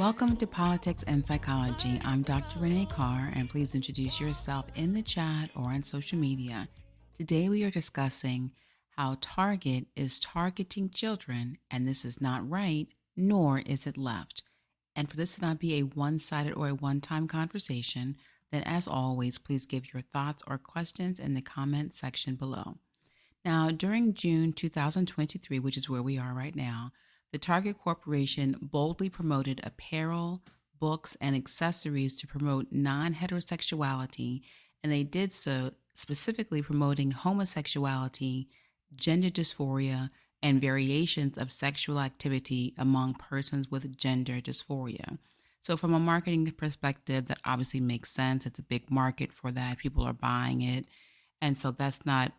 Welcome to Politics and Psychology. I'm Dr. Renee Carr, and please introduce yourself in the chat or on social media. Today we are discussing how Target is targeting children, and this is not right, nor is it left. And for this to not be a one-sided or a one-time conversation, then as always, please give your thoughts or questions in the comment section below. Now, during June 2023, which is where we are right now, the Target Corporation boldly promoted apparel, books, and accessories to promote non-heterosexuality, and they did so specifically promoting homosexuality, gender dysphoria, and variations of sexual activity among persons with gender dysphoria. So from a marketing perspective, that obviously makes sense. It's a big market for that. People are buying it. And so that's not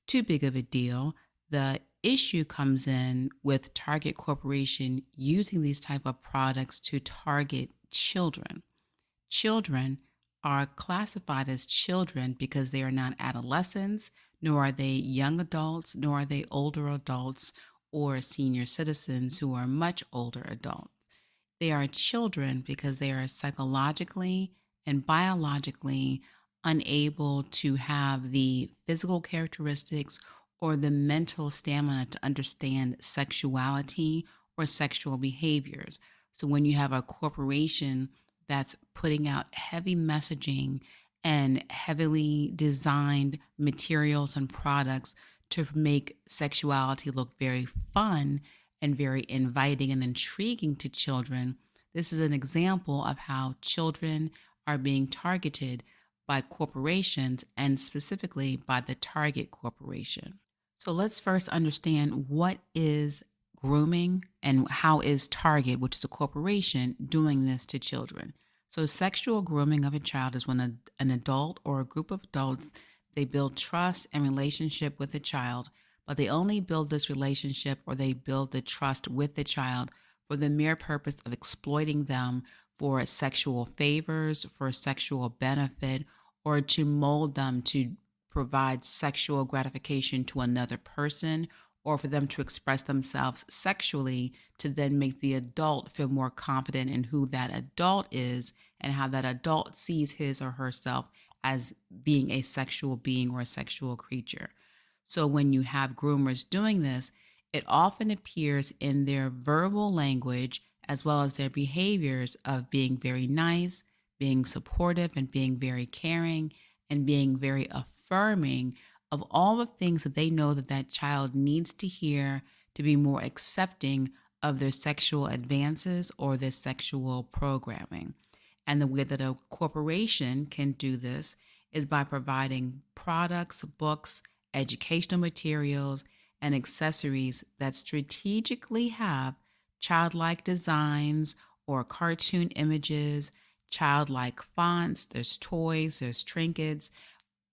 too big of a deal. The issue comes in with Target Corporation using these type of products to target children. Children are classified as children because they are not adolescents, nor are they young adults, nor are they older adults or senior citizens who are much older adults. They are children because they are psychologically and biologically unable to have the physical characteristics or the mental stamina to understand sexuality or sexual behaviors. So when you have a corporation that's putting out heavy messaging and heavily designed materials and products to make sexuality look very fun and very inviting and intriguing to children, this is an example of how children are being targeted by corporations and specifically by the Target Corporation. So let's first understand what is grooming and how is Target, which is a corporation, doing this to children. So sexual grooming of a child is when an adult or a group of adults, they build trust and relationship with the child, but they only build this relationship or they build the trust with the child for the mere purpose of exploiting them for sexual favors, for sexual benefit, or to mold them to provide sexual gratification to another person, or for them to express themselves sexually to then make the adult feel more confident in who that adult is and how that adult sees his or herself as being a sexual being or a sexual creature. So when you have groomers doing this, it often appears in their verbal language as well as their behaviors of being very nice, being supportive, and being very caring, and being very affirming of all the things that they know that that child needs to hear to be more accepting of their sexual advances or their sexual programming. And the way that a corporation can do this is by providing products, books, educational materials, and accessories that strategically have childlike designs or cartoon images, childlike fonts, there's toys, there's trinkets,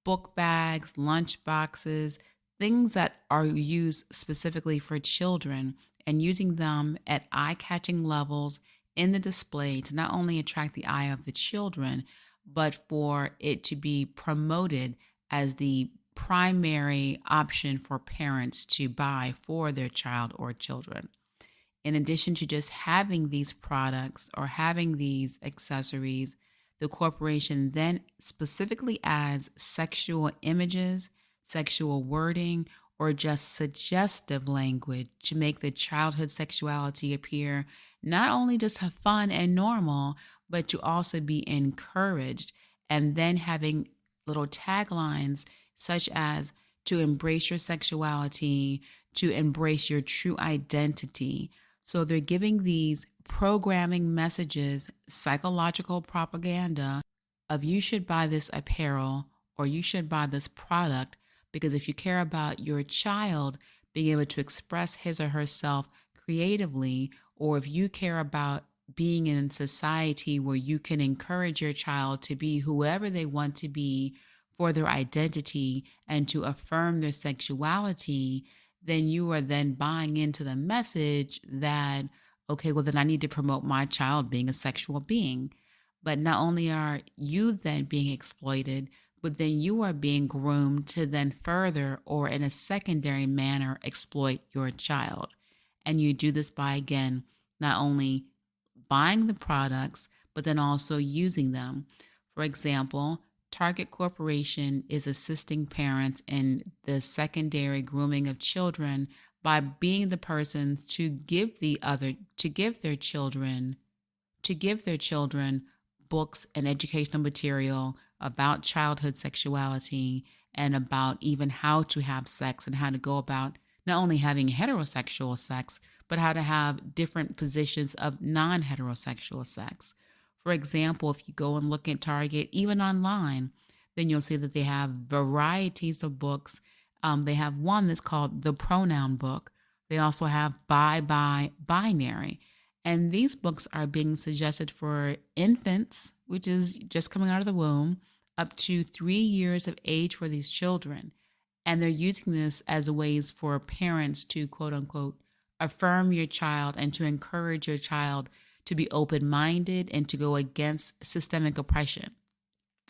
book bags, lunch boxes, things that are used specifically for children, and using them at eye-catching levels in the display to not only attract the eye of the children, but for it to be promoted as the primary option for parents to buy for their child or children. In addition to just having these products or having these accessories, the corporation then specifically adds sexual images, sexual wording, or just suggestive language to make the childhood sexuality appear not only just have fun and normal, but to also be encouraged. And then having little taglines such as to embrace your sexuality, to embrace your true identity. So they're giving these programming messages, psychological propaganda of you should buy this apparel or you should buy this product because if you care about your child being able to express his or herself creatively, or if you care about being in society where you can encourage your child to be whoever they want to be for their identity and to affirm their sexuality, then you are then buying into the message that, okay, well, then I need to promote my child being a sexual being. But not only are you then being exploited, but then you are being groomed to then further or in a secondary manner exploit your child. And you do this by, again, not only buying the products, but then also using them. For example, Target Corporation is assisting parents in the secondary grooming of children by being the persons to give their children books and educational material about childhood sexuality and about even how to have sex and how to go about not only having heterosexual sex, but how to have different positions of non heterosexual sex. For example, if you go and look at Target, even online, then you'll see that they have varieties of books. They have one that's called the Pronoun Book. They also have Bye Bye Binary. And these books are being suggested for infants, which is just coming out of the womb, up to 3 years of age for these children. And they're using this as ways for parents to quote unquote affirm your child and to encourage your child to be open minded and to go against systemic oppression.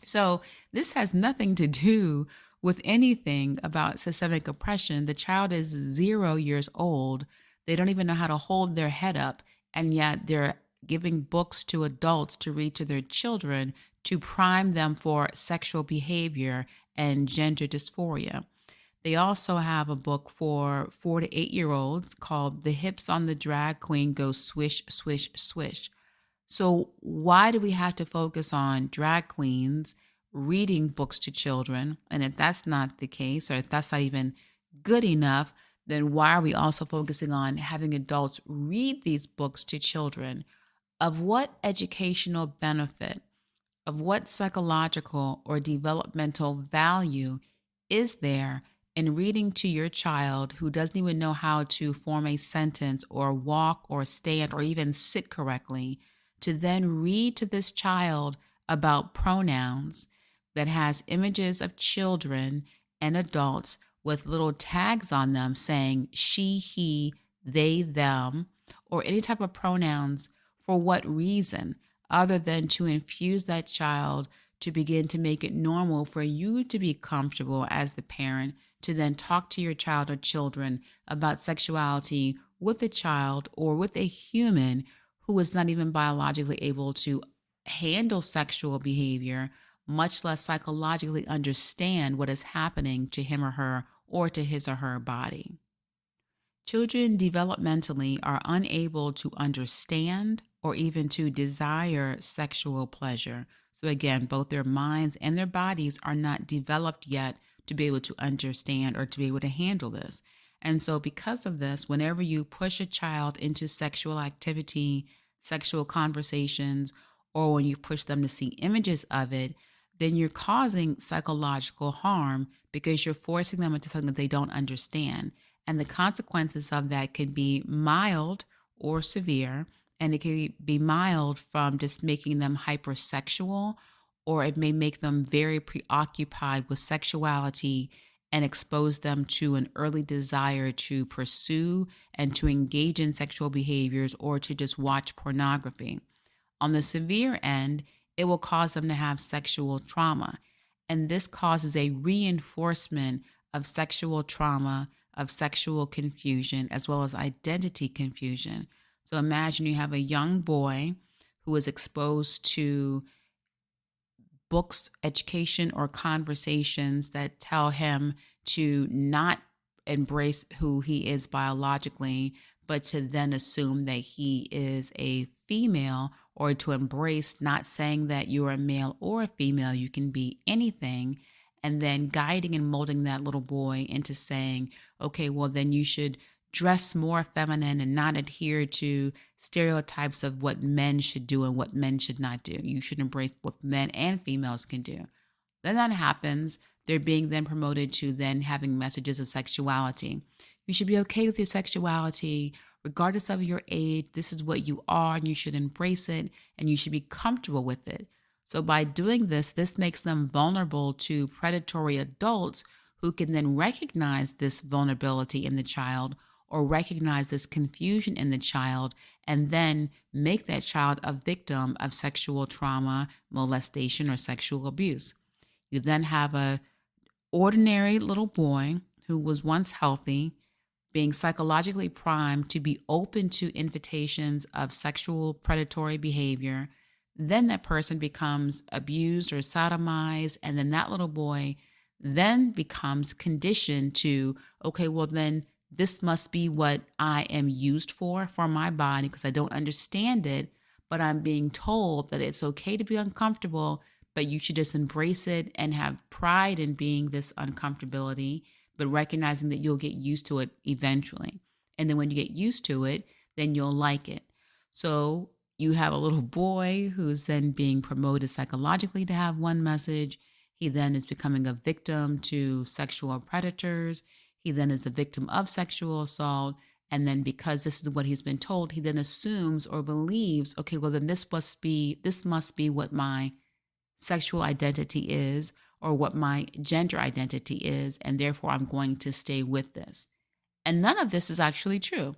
So this has nothing to do with anything about systemic oppression. The child is 0 years old. They don't even know how to hold their head up. And yet they're giving books to adults to read to their children to prime them for sexual behavior and gender dysphoria. They also have a book for 4 to 8 year olds called The Hips on the Drag Queen Go Swish, Swish, Swish. So, why do we have to focus on drag queens reading books to children? And if that's not the case, or if that's not even good enough, then why are we also focusing on having adults read these books to children? Of what educational benefit, of what psychological or developmental value is there in reading to your child who doesn't even know how to form a sentence or walk or stand or even sit correctly, to then read to this child about pronouns that has images of children and adults with little tags on them saying she, he, they, them, or any type of pronouns? For what reason other than to infuse that child to begin to make it normal for you to be comfortable as the parent to then talk to your child or children about sexuality with a child or with a human who is not even biologically able to handle sexual behavior, much less psychologically understand what is happening to him or her or to his or her body. Children developmentally are unable to understand or even to desire sexual pleasure. So, again, both their minds and their bodies are not developed yet to be able to understand or to be able to handle this. And so, because of this, whenever you push a child into sexual activity, sexual conversations, or when you push them to see images of it, then you're causing psychological harm because you're forcing them into something that they don't understand. And the consequences of that can be mild or severe. And it can be mild from just making them hypersexual, or it may make them very preoccupied with sexuality and expose them to an early desire to pursue and to engage in sexual behaviors or to just watch pornography. On the severe end, it will cause them to have sexual trauma. And this causes a reinforcement of sexual trauma, of sexual confusion, as well as identity confusion. So imagine you have a young boy who is exposed to books, education, or conversations that tell him to not embrace who he is biologically, but to then assume that he is a female, or to embrace not saying that you're a male or a female, you can be anything, and then guiding and molding that little boy into saying, okay, well, then you should dress more feminine and not adhere to stereotypes of what men should do and what men should not do. You should embrace what men and females can do. Then that happens, they're being then promoted to then having messages of sexuality. You should be okay with your sexuality, regardless of your age. This is what you are, and you should embrace it, and you should be comfortable with it. So by doing this, this makes them vulnerable to predatory adults who can then recognize this vulnerability in the child or recognize this confusion in the child and then make that child a victim of sexual trauma, molestation, or sexual abuse. You then have a ordinary little boy who was once healthy being psychologically primed to be open to invitations of sexual predatory behavior. Then that person becomes abused or sodomized, and then that little boy then becomes conditioned to, okay, well, then this must be what I am used for my body, because I don't understand it, but I'm being told that it's okay to be uncomfortable, but you should just embrace it and have pride in being this uncomfortability, but recognizing that you'll get used to it eventually. And then when you get used to it, then you'll like it. So you have a little boy who's then being promoted psychologically to have one message. He then is becoming a victim to sexual predators. He then is the victim of sexual assault. And then because this is what he's been told, he then assumes or believes, okay, well, then this must be what my sexual identity is, or what my gender identity is, and therefore I'm going to stay with this. And none of this is actually true.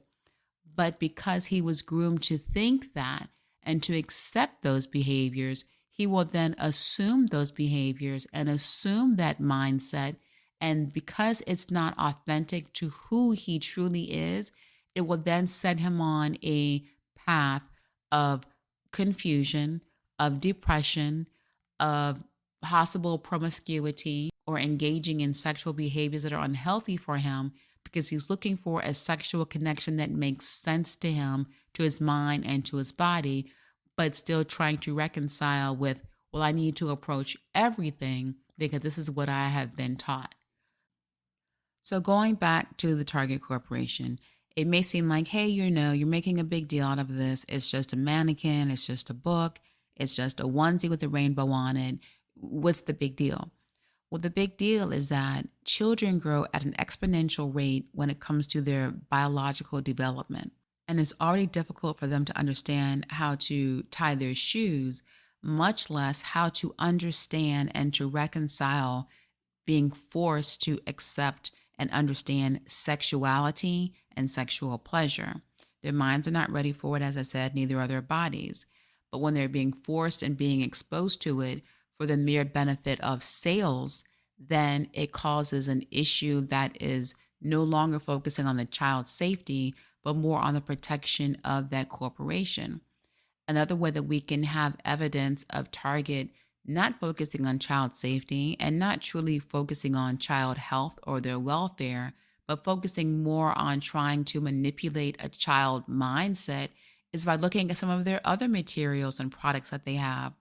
But because he was groomed to think that and to accept those behaviors, he will then assume those behaviors and assume that mindset. And because it's not authentic to who he truly is, it will then set him on a path of confusion, of depression, of possible promiscuity, or engaging in sexual behaviors that are unhealthy for him, because he's looking for a sexual connection that makes sense to him, to his mind, and to his body, but still trying to reconcile with, well, I need to approach everything because this is what I have been taught. So going back to the Target Corporation, it may seem like, hey, you're making a big deal out of this. It's just a mannequin. It's just a book. It's just a onesie with a rainbow on it. What's the big deal? Well, the big deal is that children grow at an exponential rate when it comes to their biological development. And it's already difficult for them to understand how to tie their shoes, much less how to understand and to reconcile being forced to accept and understand sexuality and sexual pleasure. Their minds are not ready for it, as I said, neither are their bodies. But when they're being forced and being exposed to it for the mere benefit of sales, then it causes an issue that is no longer focusing on the child's safety, but more on the protection of that corporation. Another way that we can have evidence of Target not focusing on child safety and not truly focusing on child health or their welfare, but focusing more on trying to manipulate a child mindset is by looking at some of their other materials and products that they have.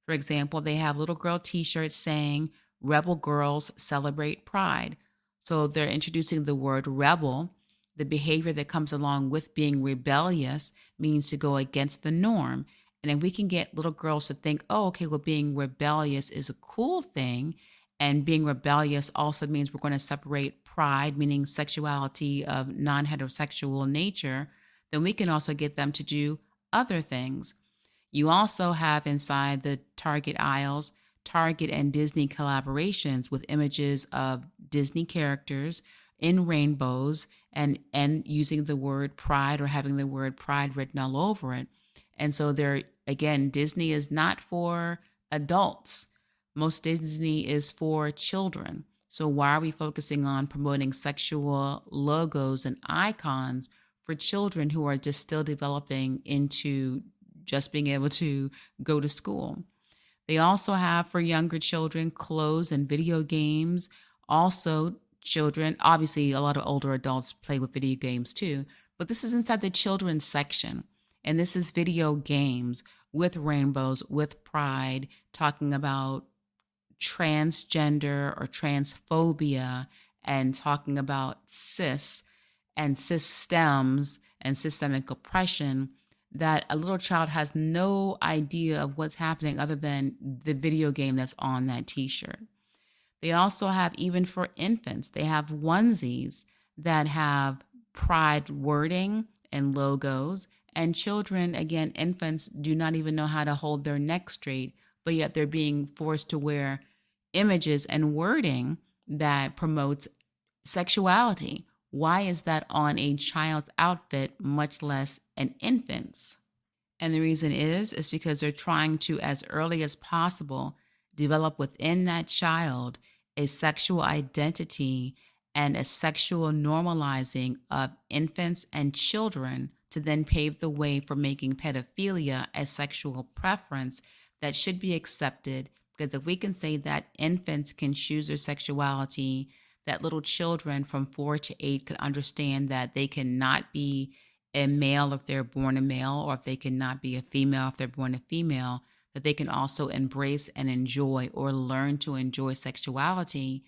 For example, they have little girl t-shirts saying, "Rebel girls celebrate pride." So they're introducing the word rebel. The behavior that comes along with being rebellious means to go against the norm. And if we can get little girls to think, oh, okay, well, being rebellious is a cool thing, and being rebellious also means we're going to separate pride, meaning sexuality of non-heterosexual nature, then we can also get them to do other things. You also have inside the Target aisles, Target and Disney collaborations with images of Disney characters in rainbows and using the word pride or having the word pride written all over it. And so again, Disney is not for adults. Most Disney is for children. So why are we focusing on promoting sexual logos and icons for children who are just still developing into just being able to go to school? They also have for younger children clothes and video games. Also, children, obviously a lot of older adults play with video games too, but this is inside the children's section. And this is video games with rainbows, with pride, talking about transgender or transphobia, and talking about cis and systems and systemic oppression, that a little child has no idea of what's happening other than the video game that's on that t-shirt. They also have, even for infants, they have onesies that have pride wording and logos. And children, again, infants do not even know how to hold their neck straight, but yet they're being forced to wear images and wording that promotes sexuality. Why is that on a child's outfit, much less an infant's? And the reason is because they're trying to, as early as possible, develop within that child a sexual identity and a sexual normalizing of infants and children to then pave the way for making pedophilia a sexual preference that should be accepted. Because if we can say that infants can choose their sexuality, that little children from 4 to 8 could understand that they cannot be a male if they're born a male, or if they cannot be a female if they're born a female, that they can also embrace and enjoy or learn to enjoy sexuality,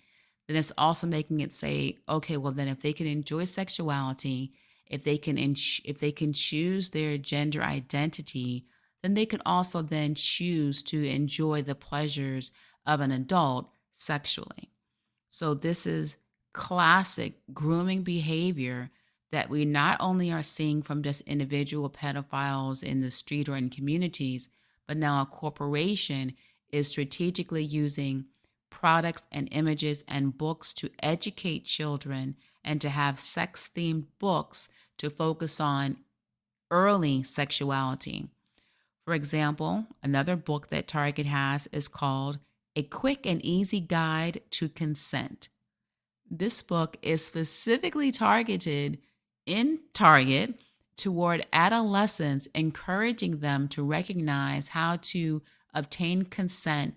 then it's also making it say, okay, well then if they can enjoy sexuality, if they can choose their gender identity, then they can also then choose to enjoy the pleasures of an adult sexually. So this is classic grooming behavior that we not only are seeing from just individual pedophiles in the street or in communities, but now a corporation is strategically using products and images and books to educate children and to have sex themed books to focus on early sexuality. For example, another book that Target has is called A Quick and Easy Guide to Consent. This book is specifically targeted in Target toward adolescents, encouraging them to recognize how to obtain consent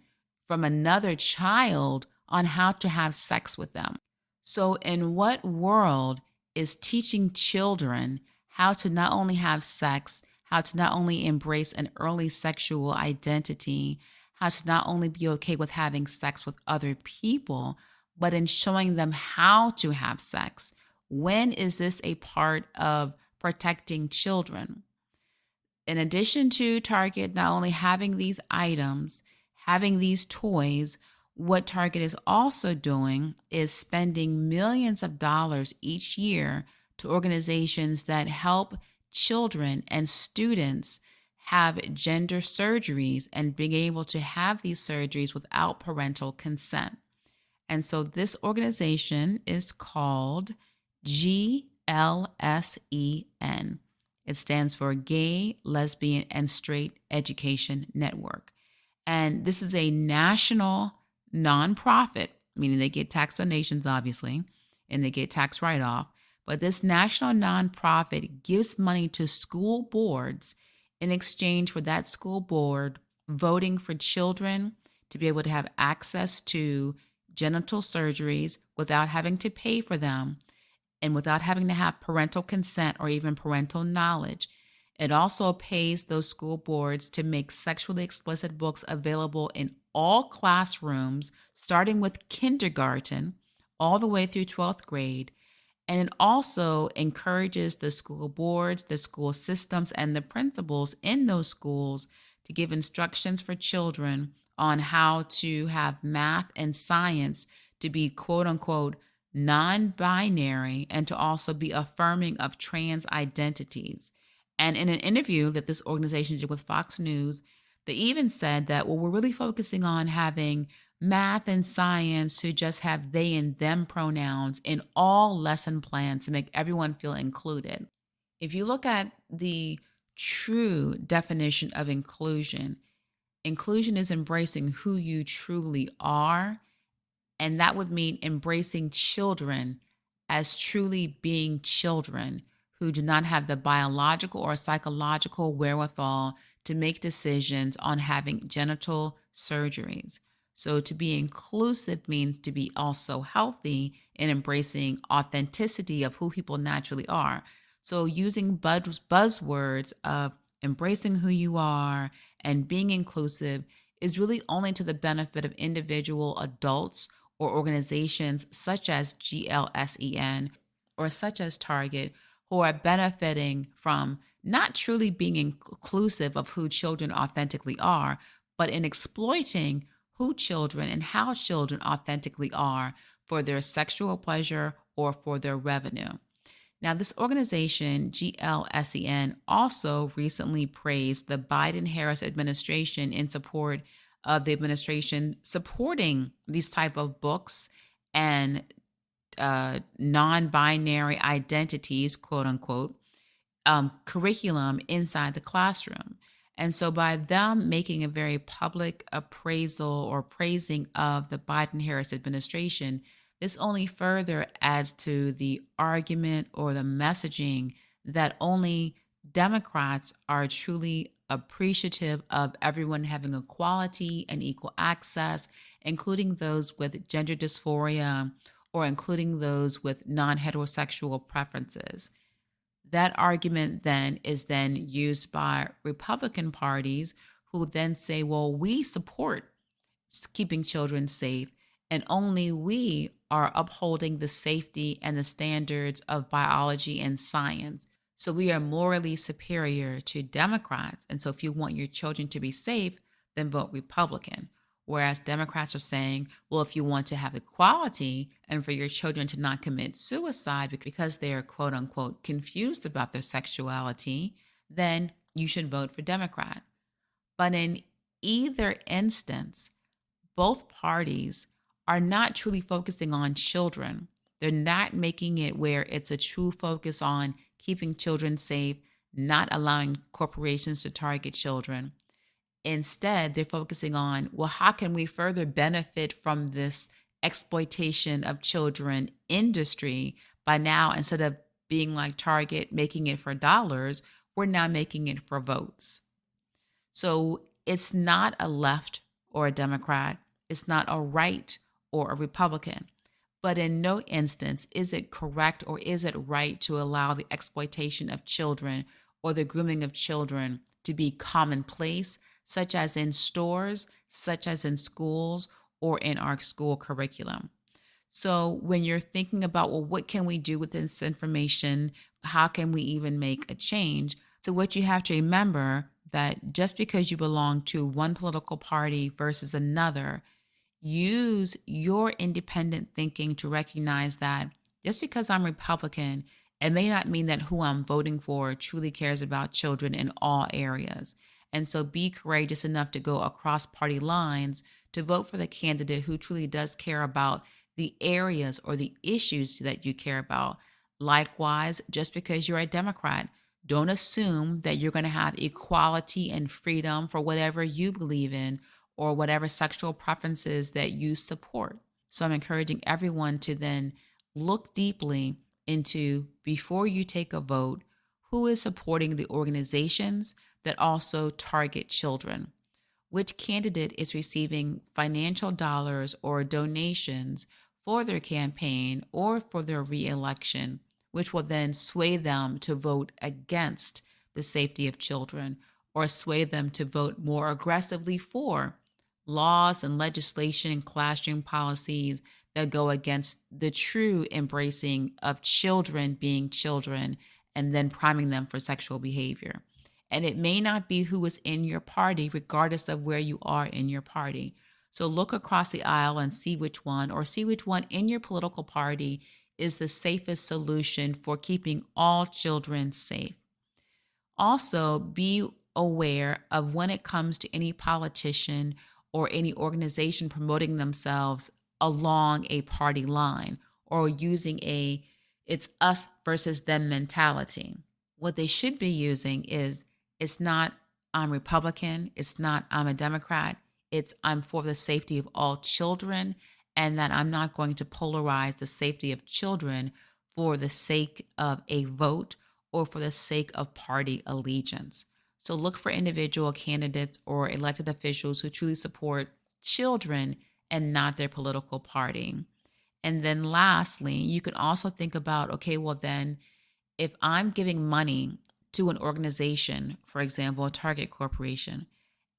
from another child on how to have sex with them. So, in what world is teaching children how to not only have sex, how to not only embrace an early sexual identity, how to not only be okay with having sex with other people, but in showing them how to have sex? When is this a part of protecting children? In addition to Target not only having these items, having these toys, what Target is also doing is spending millions of dollars each year to organizations that help children and students have gender surgeries and being able to have these surgeries without parental consent. And so this organization is called GLSEN. It stands for Gay, Lesbian, and Straight Education Network. And this is a national nonprofit, meaning they get tax donations, obviously, and they get tax write-off. But this national nonprofit gives money to school boards in exchange for that school board voting for children to be able to have access to genital surgeries without having to pay for them and without having to have parental consent or even parental knowledge. It also pays those school boards to make sexually explicit books available in all classrooms, starting with kindergarten all the way through 12th grade. And it also encourages the school boards, the school systems, and the principals in those schools to give instructions for children on how to have math and science to be quote unquote non-binary and to also be affirming of trans identities. And in an interview that this organization did with Fox News, they even said that, well, we're really focusing on having math and science to just have they and them pronouns in all lesson plans to make everyone feel included. If you look at the true definition of inclusion, inclusion is embracing who you truly are. And that would mean embracing children as truly being children who do not have the biological or psychological wherewithal to make decisions on having genital surgeries. So to be inclusive means to be also healthy in embracing authenticity of who people naturally are. So using buzzwords of embracing who you are and being inclusive is really only to the benefit of individual adults or organizations such as GLSEN or such as Target, who are benefiting from not truly being inclusive of who children authentically are, but in exploiting who children and how children authentically are for their sexual pleasure or for their revenue. Now, this organization, GLSEN, also recently praised the Biden-Harris administration in support of the administration supporting these type of books and non-binary identities, quote unquote, curriculum inside the classroom. And so by them making a very public appraisal or praising of the Biden-Harris administration, This only further adds to the argument or the messaging that only Democrats are truly appreciative of everyone having equality and equal access, including those with gender dysphoria or including those with non heterosexual preferences. That argument then is then used by Republican parties who then say, well, we support keeping children safe, and only we are upholding the safety and the standards of biology and science. So we are morally superior to Democrats. And so if you want your children to be safe, then vote Republican. Whereas Democrats are saying, well, if you want to have equality and for your children to not commit suicide because they are quote unquote confused about their sexuality, then you should vote for Democrat. But in either instance, both parties are not truly focusing on children. They're not making it where it's a true focus on keeping children safe, not allowing corporations to target children. Instead, they're focusing on, well, how can we further benefit from this exploitation of children industry by now, instead of being like Target, making it for dollars, we're now making it for votes. So it's not a left or a Democrat. It's not a right or a Republican. But in no instance is it correct or is it right to allow the exploitation of children or the grooming of children to be commonplace, such as in stores, such as in schools, or in our school curriculum. So when you're thinking about, well, what can we do with this information? How can we even make a change? So what you have to remember that just because you belong to one political party versus another, use your independent thinking to recognize that just because I'm Republican, it may not mean that who I'm voting for truly cares about children in all areas. And so be courageous enough to go across party lines to vote for the candidate who truly does care about the areas or the issues that you care about. Likewise, just because you're a Democrat, don't assume that you're going to have equality and freedom for whatever you believe in or whatever sexual preferences that you support. So I'm encouraging everyone to then look deeply into, before you take a vote, who is supporting the organizations that also target children. Which candidate is receiving financial dollars or donations for their campaign or for their reelection, which will then sway them to vote against the safety of children or sway them to vote more aggressively for laws and legislation and classroom policies that go against the true embracing of children being children and then priming them for sexual behavior. And it may not be who is in your party, regardless of where you are in your party. So look across the aisle and see which one, or see which one in your political party is the safest solution for keeping all children safe. Also, be aware of when it comes to any politician or any organization promoting themselves along a party line or using a it's us versus them mentality. What they should be using is, it's not I'm Republican, it's not I'm a Democrat, it's I'm for the safety of all children, and that I'm not going to polarize the safety of children for the sake of a vote or for the sake of party allegiance. So look for individual candidates or elected officials who truly support children and not their political party. And then lastly, you can also think about, okay, well then, if I'm giving money to an organization, for example, a Target Corporation,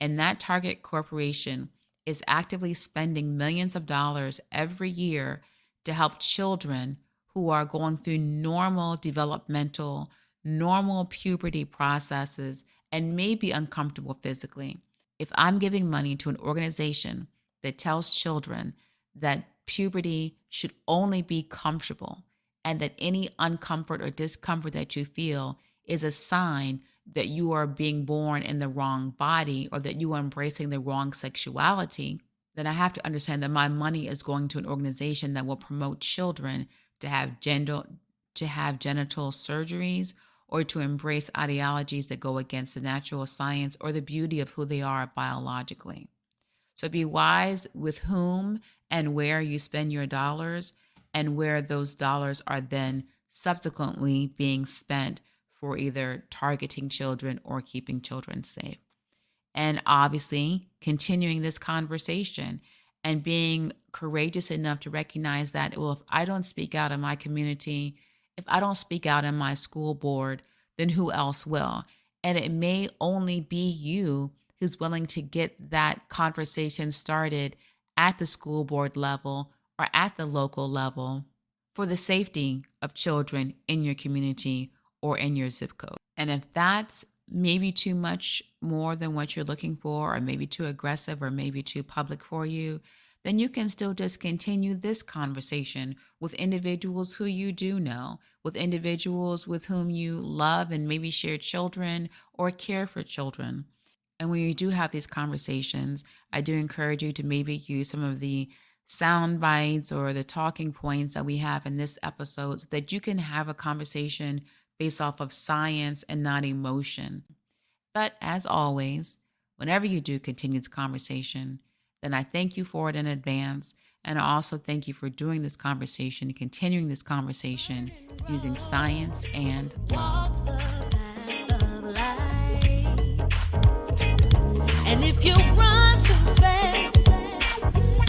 and that Target Corporation is actively spending millions of dollars every year to help children who are going through normal developmental, normal puberty processes and may be uncomfortable physically. If I'm giving money to an organization that tells children that puberty should only be comfortable and that any uncomfort or discomfort that you feel is a sign that you are being born in the wrong body or that you are embracing the wrong sexuality, then I have to understand that my money is going to an organization that will promote children to have genital surgeries or to embrace ideologies that go against the natural science or the beauty of who they are biologically. So be wise with whom and where you spend your dollars, and where those dollars are then subsequently being spent for either targeting children or keeping children safe. And obviously, continuing this conversation and being courageous enough to recognize that, well, if I don't speak out in my community, if I don't speak out in my school board, then who else will? And it may only be you who's willing to get that conversation started at the school board level or at the local level for the safety of children in your community or in your zip code. And if that's maybe too much more than what you're looking for, or maybe too aggressive, or maybe too public for you, then you can still just continue this conversation with individuals who you do know, with individuals with whom you love and maybe share children or care for children. And when you do have these conversations, I do encourage you to maybe use some of the sound bites or the talking points that we have in this episode so that you can have a conversation based off of science and not emotion. But as always, whenever you do continue this conversation, then I thank you for it in advance. And I also thank you for doing this conversation, continuing this conversation using science and love.